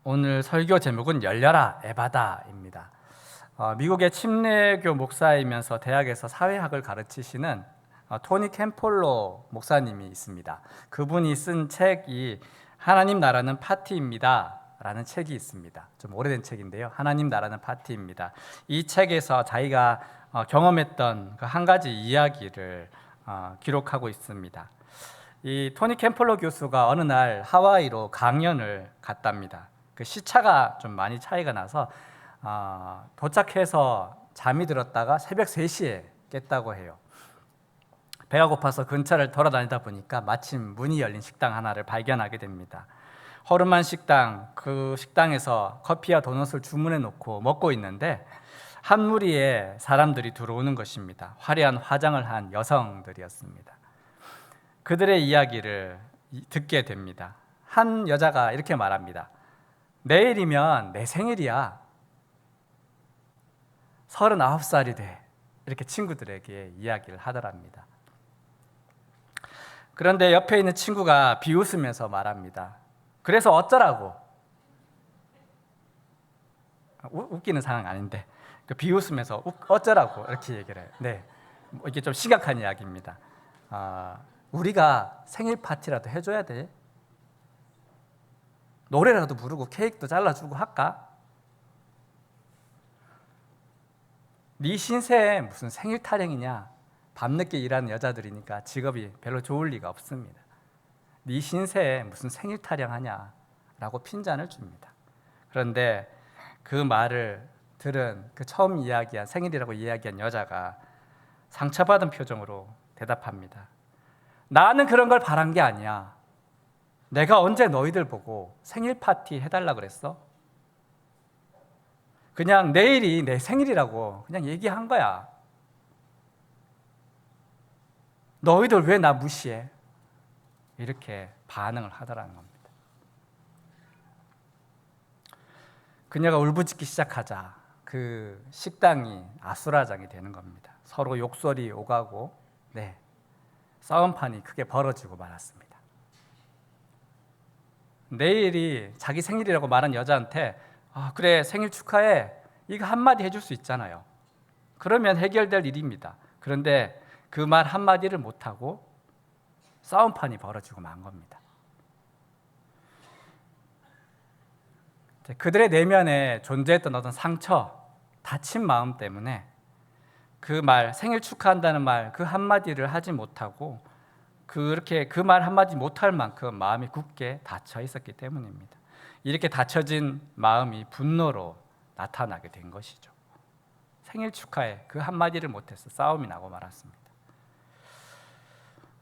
오늘 설교 제목은 열려라 에바다입니다. 미국의 침례교 목사이면서 대학에서 사회학을 가르치시는 토니 캠폴로 목사님이 있습니다. 그분이 쓴 책이 하나님 나라는 파티입니다 라는 책이 있습니다. 좀 오래된 책인데요. 하나님 나라는 파티입니다. 이 책에서 자기가 경험했던 그 한 가지 이야기를 기록하고 있습니다. 이 토니 캠폴로 교수가 어느 날 하와이로 강연을 갔답니다. 그 시차가 좀 많이 차이가 나서 도착해서 잠이 들었다가 새벽 3시에 깼다고 해요. 배가 고파서 근처를 돌아다니다 보니까 마침 문이 열린 식당 하나를 발견하게 됩니다. 허름한 식당, 그 식당에서 커피와 도넛을 주문해 놓고 먹고 있는데 한 무리의 사람들이 들어오는 것입니다. 화려한 화장을 한 여성들이었습니다. 그들의 이야기를 듣게 됩니다. 한 여자가 이렇게 말합니다. 내일이면 내 생일이야. 39살이 돼. 이렇게 친구들에게 이야기를 하더랍니다. 그런데 옆에 있는 친구가 비웃으면서 말합니다. 그래서 어쩌라고? 웃기는 상황 아닌데 비웃으면서 어쩌라고 이렇게 얘기를 해요. 네, 이게 좀 심각한 이야기입니다. 우리가 생일 파티라도 해줘야 돼. 노래라도 부르고 케이크도 잘라주고 할까? 네 신세에 무슨 생일 타령이냐? 밤늦게 일하는 여자들이니까 직업이 별로 좋을 리가 없습니다. 네 신세에 무슨 생일 타령하냐? 라고 핀잔을 줍니다. 그런데 그 말을 들은 그 처음 이야기한 생일이라고 이야기한 여자가 상처받은 표정으로 대답합니다. 나는 그런 걸 바란 게 아니야. 내가 언제 너희들 보고 생일 파티 해달라 그랬어? 그냥 내일이 내 생일이라고 그냥 얘기한 거야. 너희들 왜 나 무시해? 이렇게 반응을 하더라는 겁니다. 그녀가 울부짖기 시작하자 그 식당이 아수라장이 되는 겁니다. 서로 욕설이 오가고 싸움판이 크게 벌어지고 말았습니다. 내일이 자기 생일이라고 말한 여자한테 그래 생일 축하해 이거 한마디 해줄 수 있잖아요. 그러면 해결될 일입니다. 그런데 그 말 한마디를 못하고 싸움판이 벌어지고 만 겁니다. 그들의 내면에 존재했던 어떤 상처, 다친 마음 때문에 그 말, 생일 축하한다는 말 그 한마디를 하지 못하고 그렇게 그 말 한마디 못할 만큼 마음이 굳게 닫혀 있었기 때문입니다. 이렇게 닫혀진 마음이 분노로 나타나게 된 것이죠. 생일 축하해 그 한마디를 못해서 싸움이 나고 말았습니다.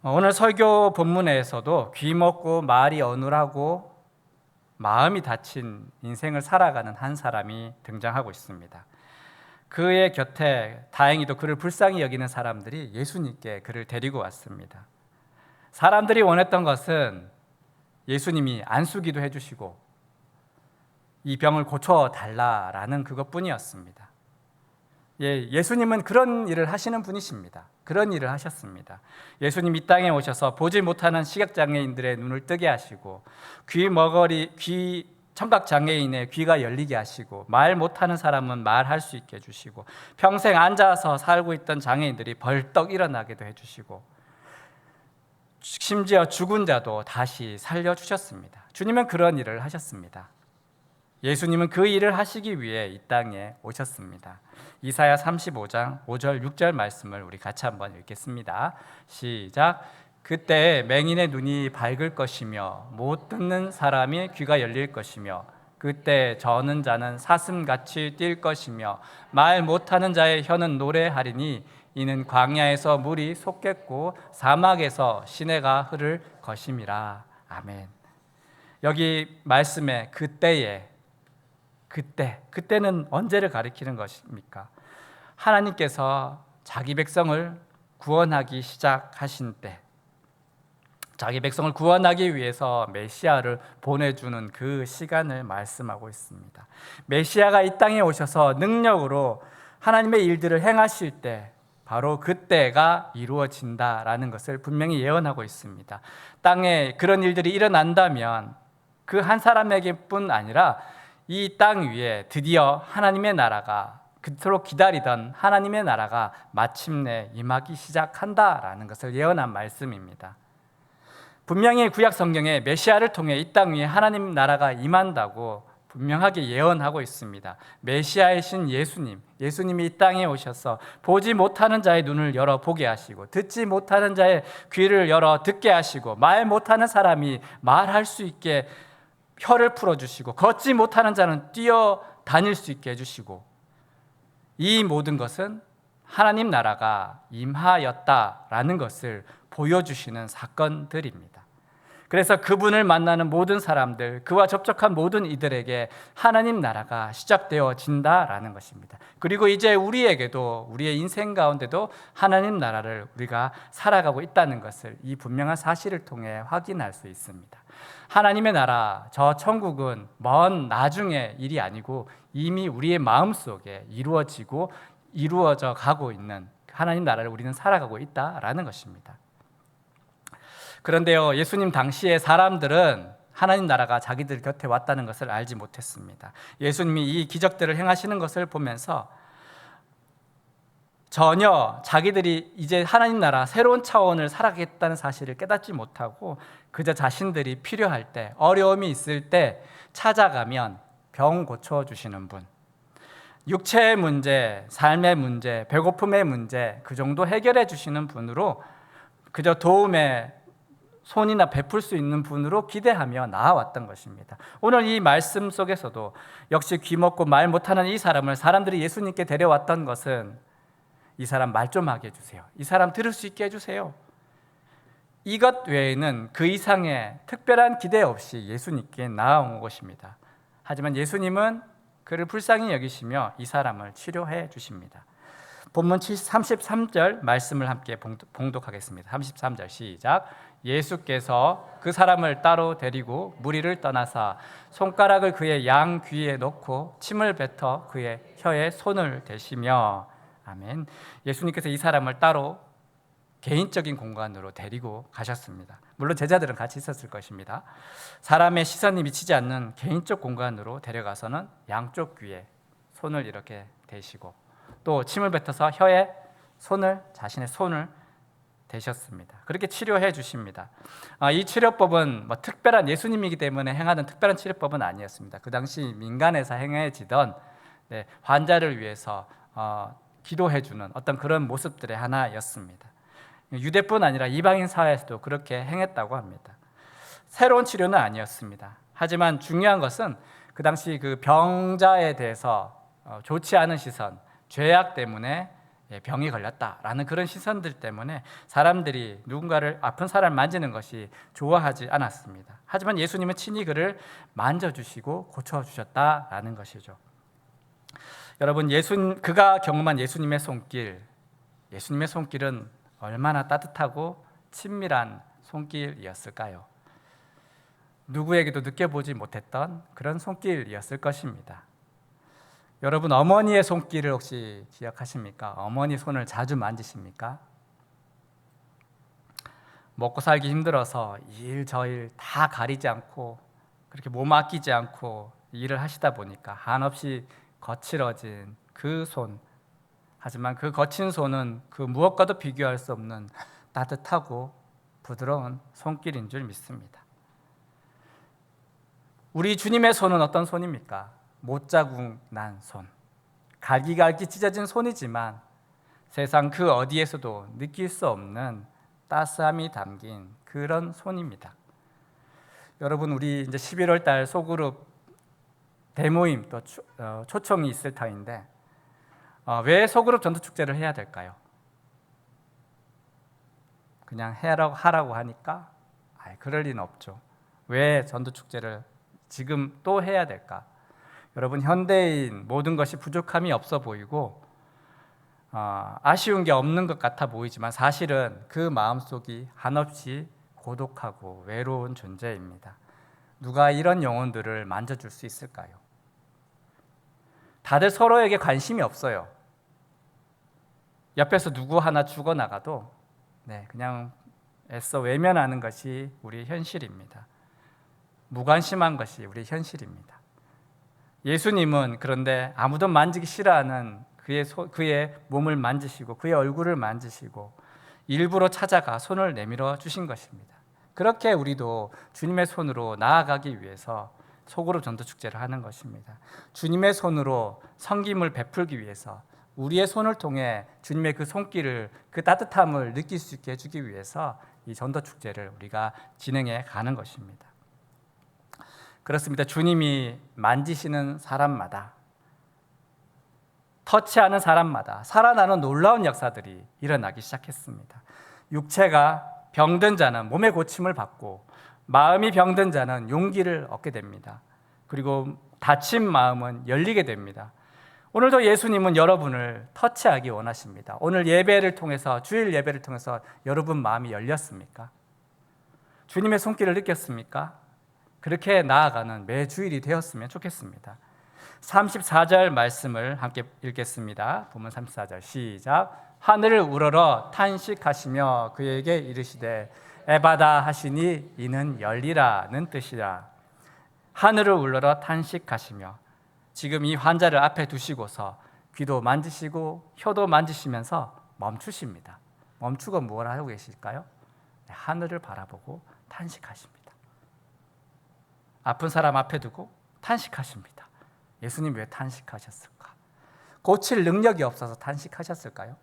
오늘 설교 본문에서도 귀먹고 말이 어눌하고 마음이 다친 인생을 살아가는 한 사람이 등장하고 있습니다. 그의 곁에 다행히도 그를 불쌍히 여기는 사람들이 예수님께 그를 데리고 왔습니다. 사람들이 원했던 것은 예수님이 안수기도 해주시고 이 병을 고쳐달라라는 그것뿐이었습니다. 예수님은 그런 일을 하시는 분이십니다. 그런 일을 하셨습니다. 예수님 이 땅에 오셔서 보지 못하는 시각장애인들의 눈을 뜨게 하시고 청각장애인의 귀가 열리게 하시고 말 못하는 사람은 말할 수 있게 해주시고 평생 앉아서 살고 있던 장애인들이 벌떡 일어나게도 해주시고 심지어 죽은 자도 다시 살려주셨습니다. 주님은 그런 일을 하셨습니다. 예수님은 그 일을 하시기 위해 이 땅에 오셨습니다. 이사야 35장 5절 6절 말씀을 우리 같이 한번 읽겠습니다. 시작. 그때 맹인의 눈이 밝을 것이며 못 듣는 사람의 귀가 열릴 것이며 그때 저는 자는 사슴같이 뛸 것이며 말 못하는 자의 혀는 노래하리니 이는 광야에서 물이 솟겠고 사막에서 시내가 흐를 것임이라. 아멘. 여기 말씀에 그때는 언제를 가리키는 것입니까? 하나님께서 자기 백성을 구원하기 시작하신 때, 자기 백성을 구원하기 위해서 메시아를 보내주는 그 시간을 말씀하고 있습니다. 메시아가 이 땅에 오셔서 능력으로 하나님의 일들을 행하실 때 바로 그때가 이루어진다라는 것을 분명히 예언하고 있습니다. 땅에 그런 일들이 일어난다면 그 한 사람에게뿐 아니라 이 땅 위에 드디어 하나님의 나라가, 그토록 기다리던 하나님의 나라가 마침내 임하기 시작한다라는 것을 예언한 말씀입니다. 분명히 구약 성경에 메시아를 통해 이 땅 위에 하나님 나라가 임한다고 분명하게 예언하고 있습니다. 메시아이신 예수님이 이 땅에 오셔서 보지 못하는 자의 눈을 열어 보게 하시고, 듣지 못하는 자의 귀를 열어 듣게 하시고, 말 못하는 사람이 말할 수 있게 혀를 풀어주시고, 걷지 못하는 자는 뛰어 다닐 수 있게 해주시고, 이 모든 것은 하나님 나라가 임하였다라는 것을 보여주시는 사건들입니다. 그래서 그분을 만나는 모든 사람들, 그와 접촉한 모든 이들에게 하나님 나라가 시작되어진다라는 것입니다. 그리고 이제 우리에게도, 우리의 인생 가운데도 하나님 나라를 우리가 살아가고 있다는 것을 이 분명한 사실을 통해 확인할 수 있습니다. 하나님의 나라, 저 천국은 먼 나중의 일이 아니고 이미 우리의 마음속에 이루어져 가고 있는 하나님 나라를 우리는 살아가고 있다라는 것입니다. 그런데요, 예수님 당시의 사람들은 하나님 나라가 자기들 곁에 왔다는 것을 알지 못했습니다. 예수님이 이 기적들을 행하시는 것을 보면서 전혀 자기들이 이제 하나님 나라 새로운 차원을 살아가겠다는 사실을 깨닫지 못하고 그저 자신들이 필요할 때, 어려움이 있을 때 찾아가면 병 고쳐주시는 분, 육체의 문제, 삶의 문제, 배고픔의 문제, 그 정도 해결해 주시는 분으로, 그저 도움의 손이나 베풀 수 있는 분으로 기대하며 나아왔던 것입니다. 오늘 이 말씀 속에서도 역시 귀먹고 말 못하는 이 사람을 사람들이 예수님께 데려왔던 것은 이 사람 말 좀 하게 해주세요, 이 사람 들을 수 있게 해주세요, 이것 외에는 그 이상의 특별한 기대 없이 예수님께 나아온 것입니다. 하지만 예수님은 그를 불쌍히 여기시며 이 사람을 치료해 주십니다. 본문 33절 말씀을 함께 봉독하겠습니다. 33절 시작. 예수께서 그 사람을 따로 데리고 무리를 떠나사 손가락을 그의 양 귀에 넣고 침을 뱉어 그의 혀에 손을 대시며. 아멘. 예수님께서 이 사람을 따로 개인적인 공간으로 데리고 가셨습니다. 물론 제자들은 같이 있었을 것입니다. 사람의 시선이 미치지 않는 개인적 공간으로 데려가서는 양쪽 귀에 손을 이렇게 대시고 또 침을 뱉어서 혀에 자신의 손을 대셨습니다. 그렇게 치료해 주십니다. 이 치료법은 특별한, 예수님이기 때문에 행하는 특별한 치료법은 아니었습니다. 그 당시 민간에서 행해지던 환자를 위해서 기도해 주는 어떤 그런 모습들의 하나였습니다. 유대뿐 아니라 이방인 사회에서도 그렇게 행했다고 합니다. 새로운 치료는 아니었습니다. 하지만 중요한 것은 그 당시 그 병자에 대해서 좋지 않은 시선, 죄악 때문에 병이 걸렸다라는 그런 시선들 때문에 사람들이 누군가를, 아픈 사람을 만지는 것이 좋아하지 않았습니다. 하지만 예수님은 친히 그를 만져주시고 고쳐주셨다라는 것이죠. 여러분, 그가 경험한 예수님의 손길은 얼마나 따뜻하고 친밀한 손길이었을까요? 누구에게도 느껴보지 못했던 그런 손길이었을 것입니다. 여러분, 어머니의 손길을 혹시 기억하십니까? 어머니 손을 자주 만지십니까? 먹고 살기 힘들어서 일 저 일 다 가리지 않고 그렇게 몸 아끼지 않고 일을 하시다 보니까 한없이 거칠어진 그 손, 하지만 그 거친 손은 그 무엇과도 비교할 수 없는 따뜻하고 부드러운 손길인 줄 믿습니다. 우리 주님의 손은 어떤 손입니까? 못자국 난 손, 갈기갈기 찢어진 손이지만 세상 그 어디에서도 느낄 수 없는 따스함이 담긴 그런 손입니다. 여러분, 우리 이제 11월 달 소그룹 대모임 또 초청이 있을 터인데 왜 소그룹 전도축제를 해야 될까요? 그냥 하라고 하니까? 그럴 리는 없죠. 왜 전도축제를 지금 또 해야 될까? 여러분, 현대인 모든 것이 부족함이 없어 보이고 아쉬운 게 없는 것 같아 보이지만 사실은 그 마음속이 한없이 고독하고 외로운 존재입니다. 누가 이런 영혼들을 만져줄 수 있을까요? 다들 서로에게 관심이 없어요. 옆에서 누구 하나 죽어나가도 그냥 애써 외면하는 것이 우리의 현실입니다. 무관심한 것이 우리의 현실입니다. 예수님은 그런데 아무도 만지기 싫어하는 그의 몸을 만지시고 그의 얼굴을 만지시고 일부러 찾아가 손을 내밀어 주신 것입니다. 그렇게 우리도 주님의 손으로 나아가기 위해서 소그룹 전도축제를 하는 것입니다. 주님의 손으로 섬김을 베풀기 위해서 우리의 손을 통해 주님의 그 손길을, 그 따뜻함을 느낄 수 있게 해주기 위해서 이 전도축제를 우리가 진행해 가는 것입니다. 그렇습니다. 주님이 만지시는 사람마다, 터치하는 사람마다 살아나는 놀라운 역사들이 일어나기 시작했습니다. 육체가 병든 자는 몸의 고침을 받고 마음이 병든 자는 용기를 얻게 됩니다. 그리고 다친 마음은 열리게 됩니다. 오늘도 예수님은 여러분을 터치하기 원하십니다. 오늘 예배를 통해서, 주일 예배를 통해서 여러분 마음이 열렸습니까? 주님의 손길을 느꼈습니까? 그렇게 나아가는 매 주일이 되었으면 좋겠습니다. 34절 말씀을 함께 읽겠습니다. 본문 34절 시작. 하늘을 우러러 탄식하시며 그에게 이르시되 에바다 하시니 이는 열리라는 뜻이라. 하늘을 우러러 탄식하시며, 지금 이 환자를 앞에 두시고서 귀도 만지시고 혀도 만지시면서 멈추십니다. 멈추고 뭘 하고 계실까요? 하늘을 바라보고 탄식하십니다. 아픈 사람 앞에 두고 탄식하십니다. 예수님 왜 탄식하셨을까? 고칠 능력이 없어서 탄식하셨을까요?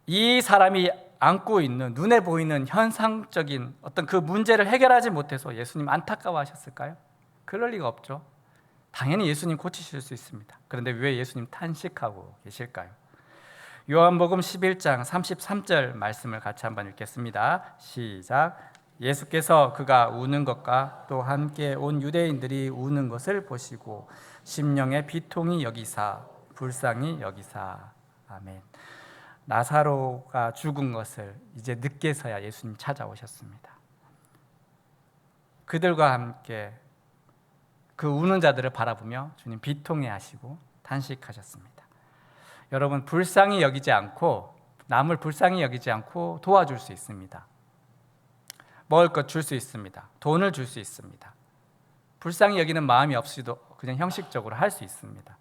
이 사람이 안고 있는 눈에 보이는 현상적인 어떤 그 문제를 해결하지 못해서 예수님 안타까워하셨을까요? 그럴 리가 없죠. 당연히 예수님 고치실 수 있습니다. 그런데 왜 예수님 탄식하고 계실까요? 요한복음 11장 33절 말씀을 같이 한번 읽겠습니다. 시작. 예수께서 그가 우는 것과 또 함께 온 유대인들이 우는 것을 보시고 심령의 비통이 여기사 불쌍히 여기사. 아멘. 나사로가 죽은 것을 이제 늦게서야 예수님 찾아오셨습니다. 그들과 함께 그 우는 자들을 바라보며 주님 비통해 하시고 탄식하셨습니다. 여러분, 불쌍히 여기지 않고, 남을 불쌍히 여기지 않고 도와줄 수 있습니다. 먹을 것 줄 수 있습니다. 돈을 줄 수 있습니다. 불쌍히 여기는 마음이 없이도 그냥 형식적으로 할 수 있습니다.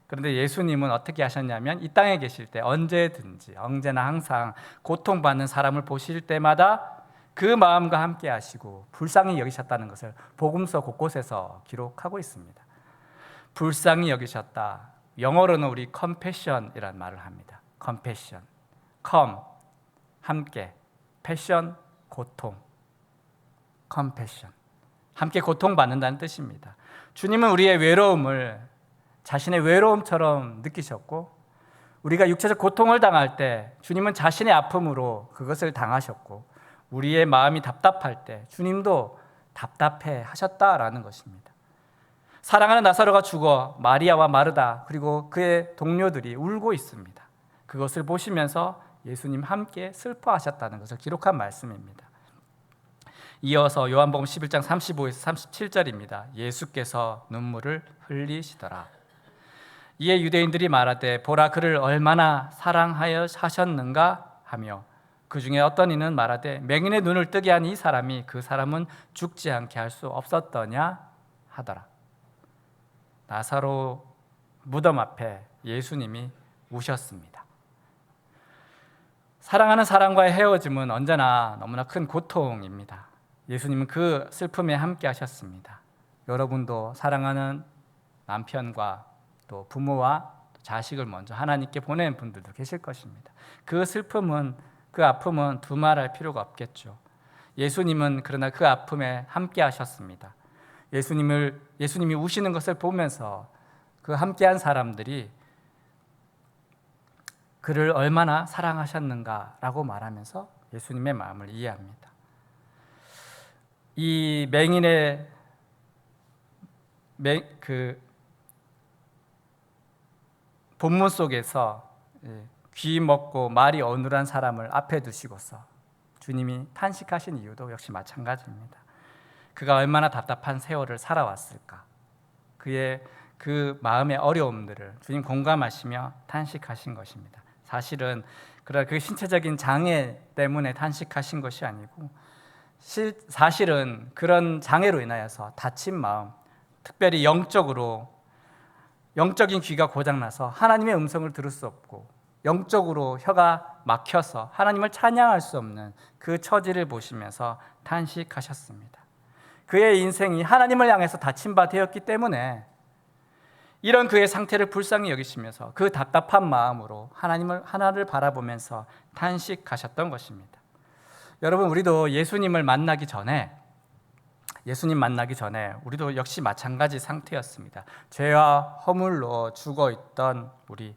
그런데 예수님은 어떻게 하셨냐면 이 땅에 계실 때 언제든지 언제나 항상 고통받는 사람을 보실 때마다 그 마음과 함께 하시고 불쌍히 여기셨다는 것을 복음서 곳곳에서 기록하고 있습니다. 불쌍히 여기셨다. 영어로는 우리 compassion이라는 말을 합니다. compassion, come, 함께, passion, 고통, compassion, 함께 고통받는다는 뜻입니다. 주님은 우리의 외로움을 자신의 외로움처럼 느끼셨고, 우리가 육체적 고통을 당할 때 주님은 자신의 아픔으로 그것을 당하셨고, 우리의 마음이 답답할 때 주님도 답답해 하셨다라는 것입니다. 사랑하는 나사로가 죽어 마리아와 마르다 그리고 그의 동료들이 울고 있습니다. 그것을 보시면서 예수님 함께 슬퍼하셨다는 것을 기록한 말씀입니다. 이어서 요한복음 11장 35에서 37절입니다. 예수께서 눈물을 흘리시더라. 이에 유대인들이 말하되 보라 그를 얼마나 사랑하여 하셨는가 하며, 그 중에 어떤 이는 말하되 맹인의 눈을 뜨게 한 이 사람이 그 사람은 죽지 않게 할 수 없었더냐 하더라. 나사로 무덤 앞에 예수님이 우셨습니다. 사랑하는 사람과의 헤어짐은 언제나 너무나 큰 고통입니다. 예수님은 그 슬픔에 함께 하셨습니다. 여러분도 사랑하는 남편과 또 부모와 자식을 먼저 하나님께 보낸 분들도 계실 것입니다. 그 슬픔은, 그 아픔은 두말할 필요가 없겠죠. 예수님은 그러나 그 아픔에 함께 하셨습니다. 예수님이 우시는 것을 보면서 그 함께한 사람들이 그를 얼마나 사랑하셨는가라고 말하면서 예수님의 마음을 이해합니다. 이 맹인의 본문 속에서 귀 먹고 말이 어눌한 사람을 앞에 두시고서 주님이 탄식하신 이유도 역시 마찬가지입니다. 그가 얼마나 답답한 세월을 살아왔을까, 그의 그 마음의 어려움들을 주님 공감하시며 탄식하신 것입니다. 사실은 그러나 그 신체적인 장애 때문에 탄식하신 것이 아니고 사실은 그런 장애로 인하여서 다친 마음, 특별히 영적인 귀가 고장나서 하나님의 음성을 들을 수 없고 영적으로 혀가 막혀서 하나님을 찬양할 수 없는 그 처지를 보시면서 탄식하셨습니다. 그의 인생이 하나님을 향해서 다친 바 되었기 때문에 이런 그의 상태를 불쌍히 여기시면서 그 답답한 마음으로 하나를 바라보면서 탄식하셨던 것입니다. 여러분, 우리도 예수님 만나기 전에 우리도 역시 마찬가지 상태였습니다. 죄와 허물로 죽어있던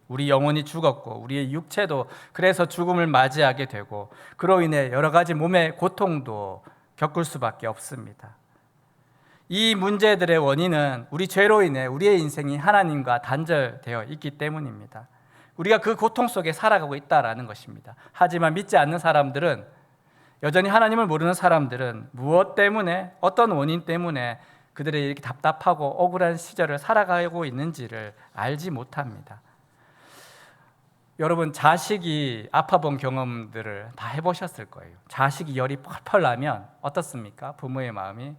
우리 영혼이 죽었고 우리의 육체도 그래서 죽음을 맞이하게 되고 그로 인해 여러 가지 몸의 고통도 겪을 수밖에 없습니다. 이 문제들의 원인은 우리 죄로 인해 우리의 인생이 하나님과 단절되어 있기 때문입니다. 우리가 그 고통 속에 살아가고 있다라는 것입니다. 하지만 믿지 않는 사람들은, 여전히 하나님을 모르는 사람들은 무엇 때문에, 어떤 원인 때문에 그들의 이렇게 답답하고 억울한 시절을 살아가고 있는지를 알지 못합니다. 여러분, 자식이 아파본 경험들을 다 해보셨을 거예요. 자식이 열이 펄펄 나면 어떻습니까? 부모의 마음이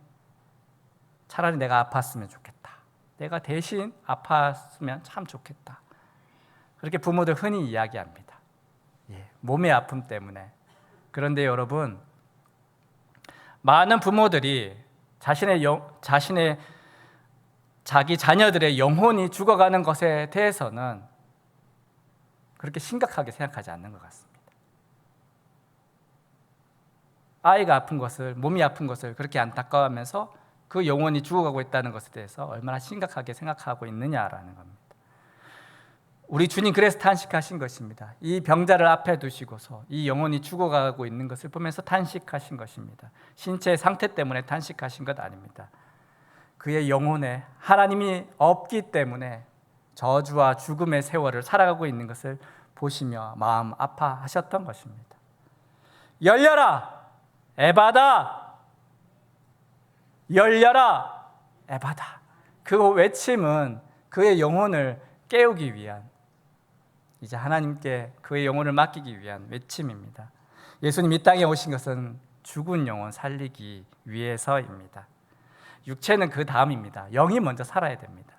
차라리 내가 아팠으면 좋겠다. 내가 대신 아팠으면 참 좋겠다. 그렇게 부모들 흔히 이야기합니다. 몸의 아픔 때문에. 그런데 여러분, 많은 부모들이 자기 자녀들의 영혼이 죽어가는 것에 대해서는 그렇게 심각하게 생각하지 않는 것 같습니다. 아이가 아픈 것을, 몸이 아픈 것을 그렇게 안타까워하면서 그 영혼이 죽어가고 있다는 것에 대해서 얼마나 심각하게 생각하고 있느냐라는 겁니다. 우리 주님 그래서 탄식하신 것입니다. 이 병자를 앞에 두시고서 이 영혼이 죽어가고 있는 것을 보면서 탄식하신 것입니다. 신체의 상태 때문에 탄식하신 것 아닙니다. 그의 영혼에 하나님이 없기 때문에 저주와 죽음의 세월을 살아가고 있는 것을 보시며 마음 아파하셨던 것입니다. 열려라 에바다, 열려라 에바다. 그 외침은 그의 영혼을 깨우기 위한, 이제 하나님께 그의 영혼을 맡기기 위한 외침입니다. 예수님 이 땅에 오신 것은 죽은 영혼 살리기 위해서입니다. 육체는 그 다음입니다. 영이 먼저 살아야 됩니다.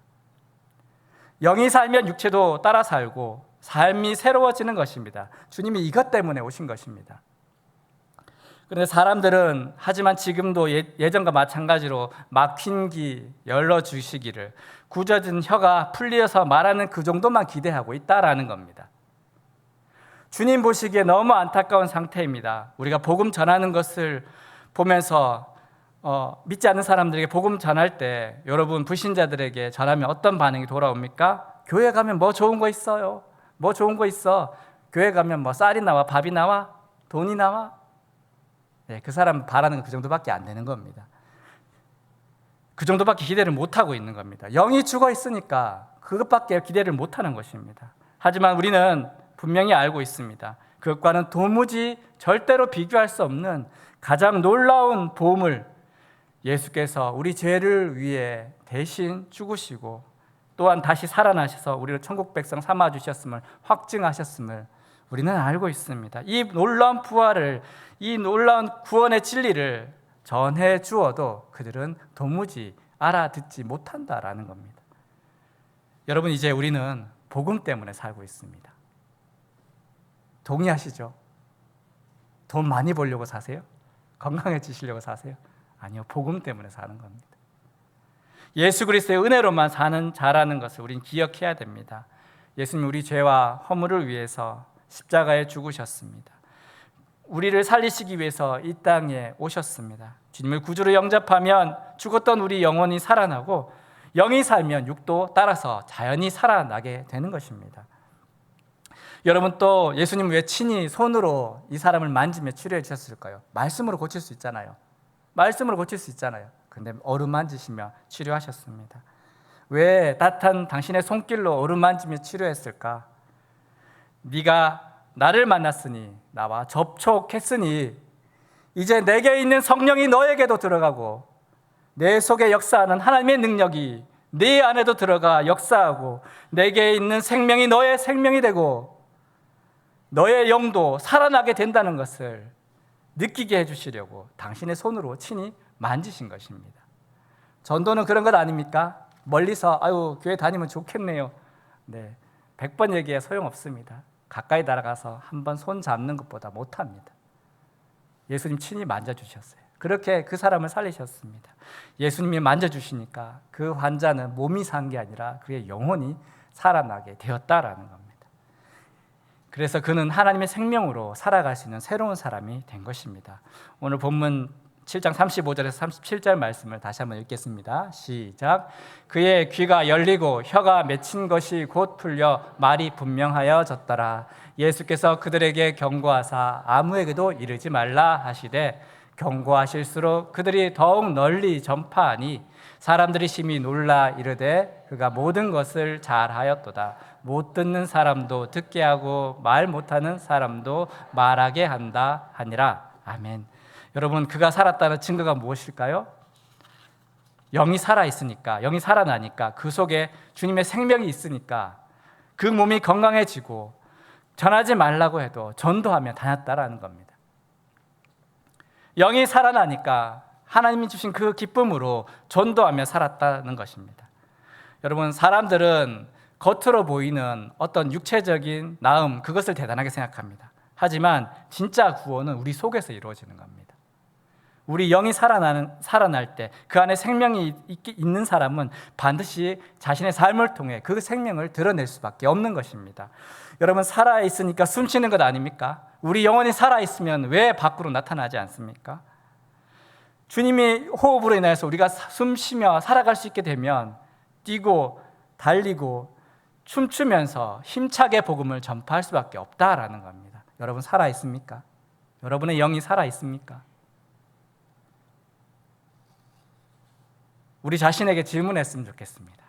영이 살면 육체도 따라 살고 삶이 새로워지는 것입니다. 주님이 이것 때문에 오신 것입니다. 그런데 사람들은 하지만 지금도 예전과 마찬가지로 막힌 귀 열어주시기를, 굳어진 혀가 풀려서 말하는 그 정도만 기대하고 있다라는 겁니다. 주님 보시기에 너무 안타까운 상태입니다. 우리가 복음 전하는 것을 보면서 믿지 않는 사람들에게 복음 전할 때, 여러분 불신자들에게 전하면 어떤 반응이 돌아옵니까? 교회 가면 뭐 좋은 거 있어요? 뭐 좋은 거 있어? 교회 가면 뭐 쌀이 나와, 밥이 나와, 돈이 나와? 그 사람 바라는 건 그 정도밖에 안 되는 겁니다. 그 정도밖에 기대를 못하고 있는 겁니다. 영이 죽어 있으니까 그것밖에 기대를 못하는 것입니다. 하지만 우리는 분명히 알고 있습니다. 그것과는 도무지 절대로 비교할 수 없는 가장 놀라운 보험을 예수께서 우리 죄를 위해 대신 죽으시고 또한 다시 살아나셔서 우리를 천국 백성 삼아주셨음을 확증하셨음을 우리는 알고 있습니다. 이 놀라운 부활을, 이 놀라운 구원의 진리를 전해 주어도 그들은 도무지 알아듣지 못한다라는 겁니다. 여러분, 이제 우리는 복음 때문에 살고 있습니다. 동의하시죠? 돈 많이 벌려고 사세요? 건강해지시려고 사세요? 아니요, 복음 때문에 사는 겁니다. 예수 그리스도의 은혜로만 자라는 것을 우린 기억해야 됩니다. 예수님 우리 죄와 허물을 위해서 십자가에 죽으셨습니다. 우리를 살리시기 위해서 이 땅에 오셨습니다. 주님을 구주로 영접하면 죽었던 우리 영혼이 살아나고, 영이 살면 육도 따라서 자연히 살아나게 되는 것입니다. 여러분, 또 예수님 왜 친히 손으로 이 사람을 만지며 치료해 주셨을까요? 말씀으로 고칠 수 있잖아요. 말씀으로 고칠 수 있잖아요. 근데 어루 만지시며 치료하셨습니다. 왜 따뜻한 당신의 손길로 어루 만지며 치료했을까? 네가 나를 만났으니, 나와 접촉했으니 이제 내게 있는 성령이 너에게도 들어가고 내 속에 역사하는 하나님의 능력이 네 안에도 들어가 역사하고 내게 있는 생명이 너의 생명이 되고 너의 영도 살아나게 된다는 것을 느끼게 해주시려고 당신의 손으로 친히 만지신 것입니다. 전도는 그런 것 아닙니까? 멀리서 아유 교회 다니면 좋겠네요. 네, 100번 얘기해 소용없습니다. 가까이 날아가서 한번 손 잡는 것보다 못합니다. 예수님 친히 만져주셨어요. 그렇게 그 사람을 살리셨습니다. 예수님이 만져주시니까 그 환자는 몸이 산 게 아니라 그의 영혼이 살아나게 되었다라는 겁니다. 그래서 그는 하나님의 생명으로 살아갈 수 있는 새로운 사람이 된 것입니다. 오늘 본문 7장 35절에서 37절 말씀을 다시 한번 읽겠습니다. 시작. 그의 귀가 열리고 혀가 맺힌 것이 곧 풀려 말이 분명하여졌더라. 예수께서 그들에게 경고하사 아무에게도 이르지 말라 하시되 경고하실수록 그들이 더욱 널리 전파하니 사람들이 심히 놀라 이르되 그가 모든 것을 잘하였도다. 못 듣는 사람도 듣게 하고 말 못하는 사람도 말하게 한다 하니라. 아멘. 여러분, 그가 살았다는 증거가 무엇일까요? 영이 살아있으니까, 영이 살아나니까, 그 속에 주님의 생명이 있으니까 그 몸이 건강해지고 전하지 말라고 해도 전도하며 다녔다라는 겁니다. 영이 살아나니까 하나님이 주신 그 기쁨으로 전도하며 살았다는 것입니다. 여러분, 사람들은 겉으로 보이는 어떤 육체적인 나음, 그것을 대단하게 생각합니다. 하지만 진짜 구원은 우리 속에서 이루어지는 겁니다. 우리 영이 살아날 때 그 안에 생명이 있는 사람은 반드시 자신의 삶을 통해 그 생명을 드러낼 수밖에 없는 것입니다. 여러분, 살아있으니까 숨쉬는 것 아닙니까? 우리 영혼이 살아있으면 왜 밖으로 나타나지 않습니까? 주님이 호흡으로 인해서 우리가 숨쉬며 살아갈 수 있게 되면 뛰고 달리고 춤추면서 힘차게 복음을 전파할 수밖에 없다라는 겁니다. 여러분, 살아있습니까? 여러분의 영이 살아있습니까? 우리 자신에게 질문했으면 좋겠습니다.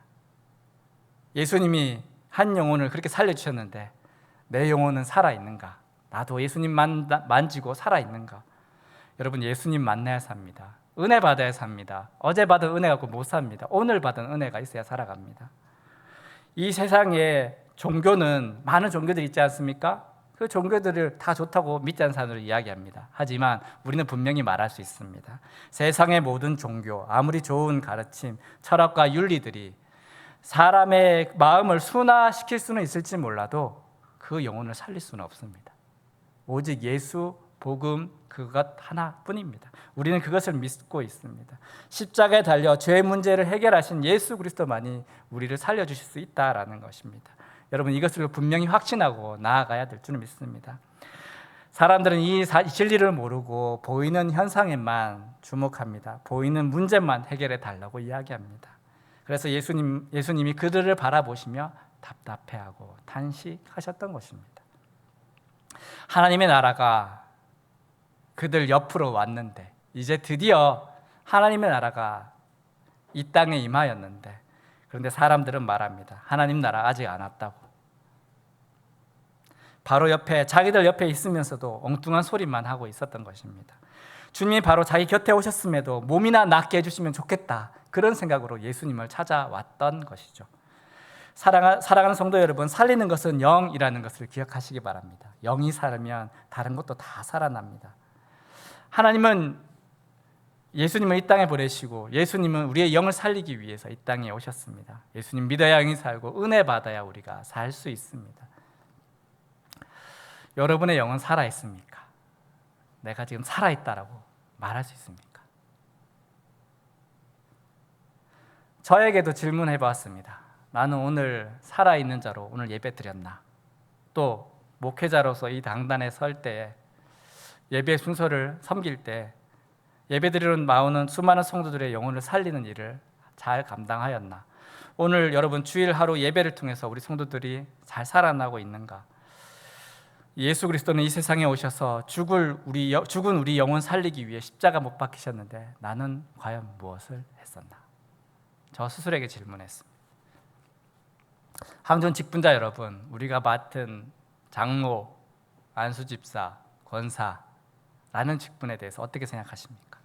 예수님이 한 영혼을 그렇게 살려주셨는데 내 영혼은 살아있는가? 나도 예수님 만지고 살아있는가? 여러분, 예수님 만나야 삽니다. 은혜 받아야 삽니다. 어제 받은 은혜 갖고 못 삽니다. 오늘 받은 은혜가 있어야 살아갑니다. 이 세상에 종교는 많은 종교들이 있지 않습니까? 그 종교들을 다 좋다고 믿지 않는 사람들을 이야기합니다. 하지만 우리는 분명히 말할 수 있습니다. 세상의 모든 종교, 아무리 좋은 가르침, 철학과 윤리들이 사람의 마음을 순화시킬 수는 있을지 몰라도 그 영혼을 살릴 수는 없습니다. 오직 예수, 복음, 그것 하나뿐입니다. 우리는 그것을 믿고 있습니다. 십자가에 달려 죄의 문제를 해결하신 예수 그리스도만이 우리를 살려주실 수 있다라는 것입니다. 여러분, 이것을 분명히 확신하고 나아가야 될 줄 믿습니다. 사람들은 이 진리를 모르고 보이는 현상에만 주목합니다. 보이는 문제만 해결해 달라고 이야기합니다. 그래서 예수님이 그들을 바라보시며 답답해하고 탄식하셨던 것입니다. 하나님의 나라가 그들 옆으로 왔는데 이제 드디어 하나님의 나라가 이 땅에 임하였는데, 그런데 사람들은 말합니다. 하나님 나라 아직 안 왔다고. 바로 옆에, 자기들 옆에 있으면서도 엉뚱한 소리만 하고 있었던 것입니다. 주님이 바로 자기 곁에 오셨음에도 몸이나 낫게 해주시면 좋겠다, 그런 생각으로 예수님을 찾아왔던 것이죠. 사랑하는 성도 여러분, 살리는 것은 영이라는 것을 기억하시기 바랍니다. 영이 살면 다른 것도 다 살아납니다. 하나님은 예수님을 이 땅에 보내시고 예수님은 우리의 영을 살리기 위해서 이 땅에 오셨습니다. 예수님 믿어야 영이 살고 은혜 받아야 우리가 살 수 있습니다. 여러분의 영은 살아있습니까? 내가 지금 살아있다라고 말할 수 있습니까? 저에게도 질문해 보았습니다. 나는 오늘 살아있는 자로 오늘 예배 드렸나? 또 목회자로서 이 당단에 설 때에, 예배 순서를 섬길 때 예배 드리러 나오는 수많은 성도들의 영혼을 살리는 일을 잘 감당하였나? 오늘 여러분 주일 하루 예배를 통해서 우리 성도들이 잘 살아나고 있는가? 예수 그리스도는 이 세상에 오셔서 죽은 우리 영혼 살리기 위해 십자가 못 박히셨는데 나는 과연 무엇을 했었나? 저 스스로에게 질문했습니다. 함전 직분자 여러분, 우리가 맡은 장로, 안수집사, 권사라는 직분에 대해서 어떻게 생각하십니까?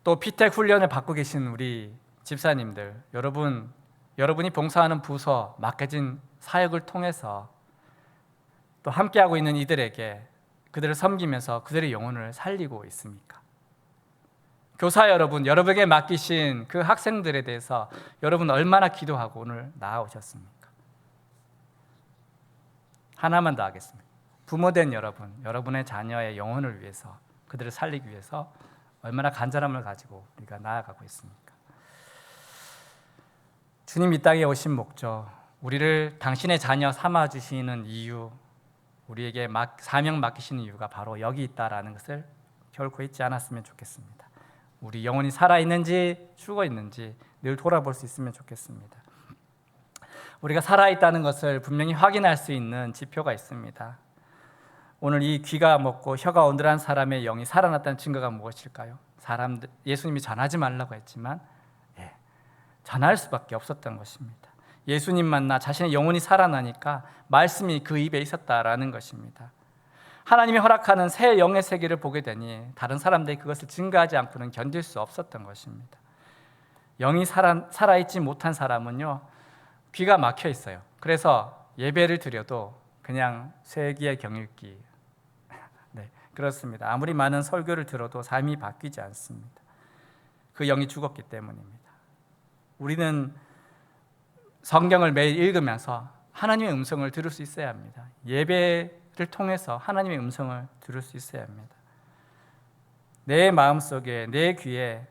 또 피택 훈련을 받고 계신 우리 집사님들, 여러분이 봉사하는 부서, 맡겨진 사역을 통해서 또 함께하고 있는 이들에게 그들을 섬기면서 그들의 영혼을 살리고 있습니까? 교사 여러분, 여러분에게 맡기신 그 학생들에 대해서 여러분 얼마나 기도하고 오늘 나아오셨습니까? 하나만 더 하겠습니다. 부모된 여러분, 여러분의 자녀의 영혼을 위해서, 그들을 살리기 위해서 얼마나 간절함을 가지고 우리가 나아가고 있습니까? 주님 이 땅에 오신 목적, 우리를 당신의 자녀 삼아주시는 이유, 우리에게 사명 맡기시는 이유가 바로 여기 있다라는 것을 결코 잊지 않았으면 좋겠습니다. 우리 영혼이 살아있는지 죽어있는지 늘 돌아볼 수 있으면 좋겠습니다. 우리가 살아있다는 것을 분명히 확인할 수 있는 지표가 있습니다. 오늘 이 귀가 먹고 혀가 온들한 사람의 영이 살아났다는 증거가 무엇일까요? 예수님이 전하지 말라고 했지만 전할 수밖에 없었던 것입니다. 예수님 만나 자신의 영혼이 살아나니까 말씀이 그 입에 있었다라는 것입니다. 하나님이 허락하는 새 영의 세계를 보게 되니 다른 사람들이 그것을 증거하지 않고는 견딜 수 없었던 것입니다. 영이 살아있지 못한 사람은요, 귀가 막혀 있어요. 그래서 예배를 드려도 그냥 쇠기의 경읽기. 네, 그렇습니다. 아무리 많은 설교를 들어도 삶이 바뀌지 않습니다. 그 영이 죽었기 때문입니다. 우리는 성경을 매일 읽으면서 하나님의 음성을 들을 수 있어야 합니다. 예배를 통해서 하나님의 음성을 들을 수 있어야 합니다. 내 마음속에, 내 귀에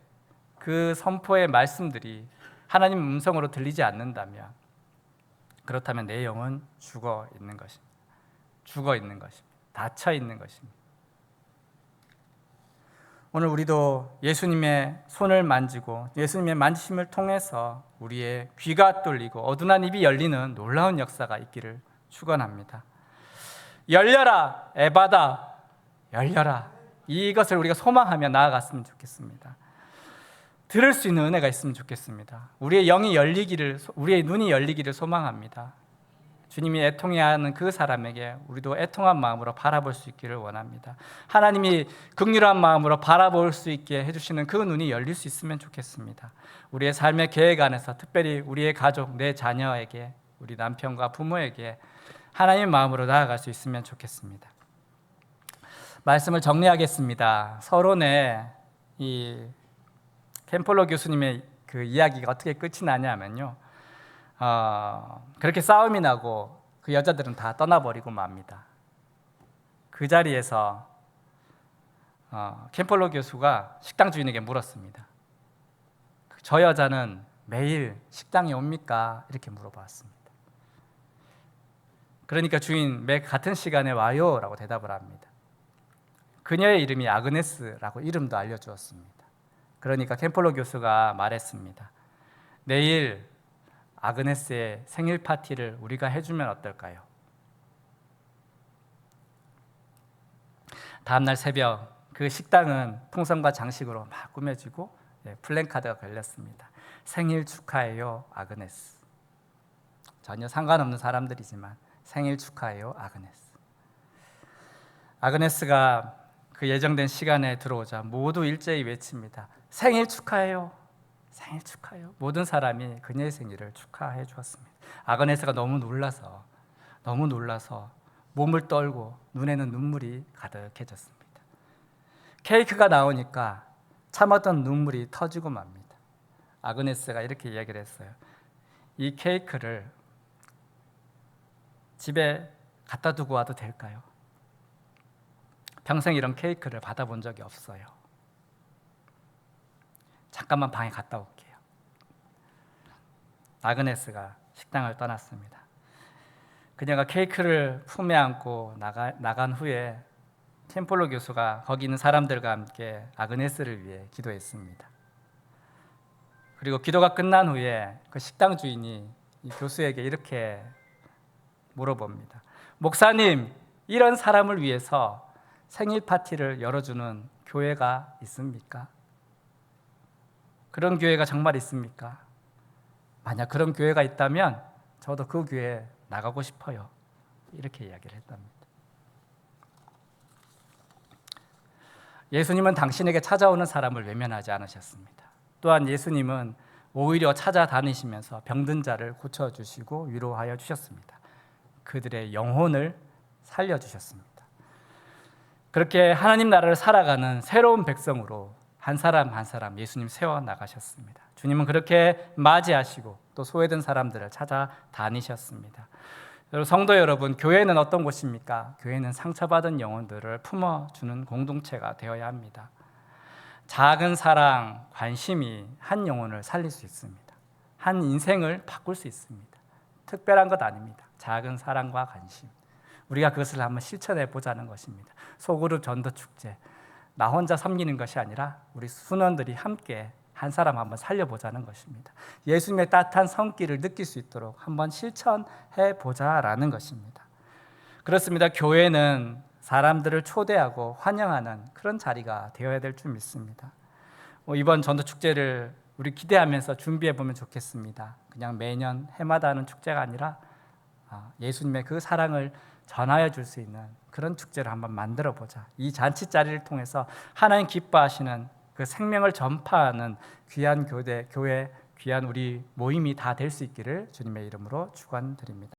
그 선포의 말씀들이 하나님의 음성으로 들리지 않는다면, 그렇다면 내 영은 죽어 있는 것입니다. 죽어 있는 것입니다. 닫혀 있는 것입니다. 오늘 우리도 예수님의 손을 만지고 예수님의 만지심을 통해서 우리의 귀가 뚫리고 어두운 입이 열리는 놀라운 역사가 있기를 축원합니다. 열려라 에바다, 열려라. 이것을 우리가 소망하며 나아갔으면 좋겠습니다. 들을 수 있는 은혜가 있으면 좋겠습니다. 우리의 영이 열리기를, 우리의 눈이 열리기를 소망합니다. 주님이 애통해하는 그 사람에게 우리도 애통한 마음으로 바라볼 수 있기를 원합니다. 하나님이 긍휼한 마음으로 바라볼 수 있게 해주시는 그 눈이 열릴 수 있으면 좋겠습니다. 우리의 삶의 계획 안에서 특별히 우리의 가족, 내 자녀에게, 우리 남편과 부모에게 하나님의 마음으로 나아갈 수 있으면 좋겠습니다. 말씀을 정리하겠습니다. 서론에 이 캠폴러 교수님의 그 이야기가 어떻게 끝이 나냐면요, 그렇게 싸움이 나고 그 여자들은 다 떠나버리고 맙니다. 그 자리에서 캠폴러 교수가 식당 주인에게 물었습니다. 저 여자는 매일 식당에 옵니까? 이렇게 물어봤습니다. 그러니까 주인, 매 같은 시간에 와요 라고 대답을 합니다. 그녀의 이름이 아그네스라고 이름도 알려주었습니다. 그러니까 캠폴러 교수가 말했습니다. 내일 아그네스의 생일 파티를 우리가 해주면 어떨까요? 다음날 새벽 그 식당은 풍선과 장식으로 막 꾸며지고 플랜카드가 걸렸습니다. 생일 축하해요 아그네스. 전혀 상관없는 사람들이지만 생일 축하해요 아그네스. 아그네스가 그 예정된 시간에 들어오자 모두 일제히 외칩니다. 생일 축하해요, 생일 축하해요. 모든 사람이 그녀의 생일을 축하해 주었습니다. 아그네스가 너무 놀라서 몸을 떨고 눈에는 눈물이 가득해졌습니다. 케이크가 나오니까 참았던 눈물이 터지고 맙니다. 아그네스가 이렇게 이야기를 했어요. 이 케이크를 집에 갖다 두고 와도 될까요? 평생 이런 케이크를 받아본 적이 없어요. 잠깐만 방에 갔다 올게요. 아그네스가 식당을 떠났습니다. 그녀가 케이크를 품에 안고 나간 후에 캠폴러 교수가 거기 있는 사람들과 함께 아그네스를 위해 기도했습니다. 그리고 기도가 끝난 후에 그 식당 주인이 이 교수에게 이렇게 물어봅니다. 목사님, 이런 사람을 위해서 생일 파티를 열어주는 교회가 있습니까? 그런 교회가 정말 있습니까? 만약 그런 교회가 있다면 저도 그 교회에 나가고 싶어요. 이렇게 이야기를 했답니다. 예수님은 당신에게 찾아오는 사람을 외면하지 않으셨습니다. 또한 예수님은 오히려 찾아다니시면서 병든 자를 고쳐주시고 위로하여 주셨습니다. 그들의 영혼을 살려주셨습니다. 그렇게 하나님 나라를 살아가는 새로운 백성으로 한 사람 한 사람 예수님 세워나가셨습니다. 주님은 그렇게 맞이하시고 또 소외된 사람들을 찾아다니셨습니다. 성도 여러분, 교회는 어떤 곳입니까? 교회는 상처받은 영혼들을 품어주는 공동체가 되어야 합니다. 작은 사랑, 관심이 한 영혼을 살릴 수 있습니다. 한 인생을 바꿀 수 있습니다. 특별한 것 아닙니다. 작은 사랑과 관심, 우리가 그것을 한번 실천해 보자는 것입니다. 소그룹 전도축제, 나 혼자 섬기는 것이 아니라 우리 순원들이 함께 한 사람 한번 살려보자는 것입니다. 예수님의 따뜻한 손길을 느낄 수 있도록 한번 실천해 보자라는 것입니다. 그렇습니다. 교회는 사람들을 초대하고 환영하는 그런 자리가 되어야 될 줄 믿습니다. 이번 전도축제를 우리 기대하면서 준비해 보면 좋겠습니다. 그냥 매년 해마다 하는 축제가 아니라 예수님의 그 사랑을 전하여 줄 수 있는 그런 축제를 한번 만들어 보자. 이 잔치 자리를 통해서 하나님 기뻐하시는 그 생명을 전파하는 귀한 교회, 귀한 우리 모임이 다 될 수 있기를 주님의 이름으로 축원드립니다.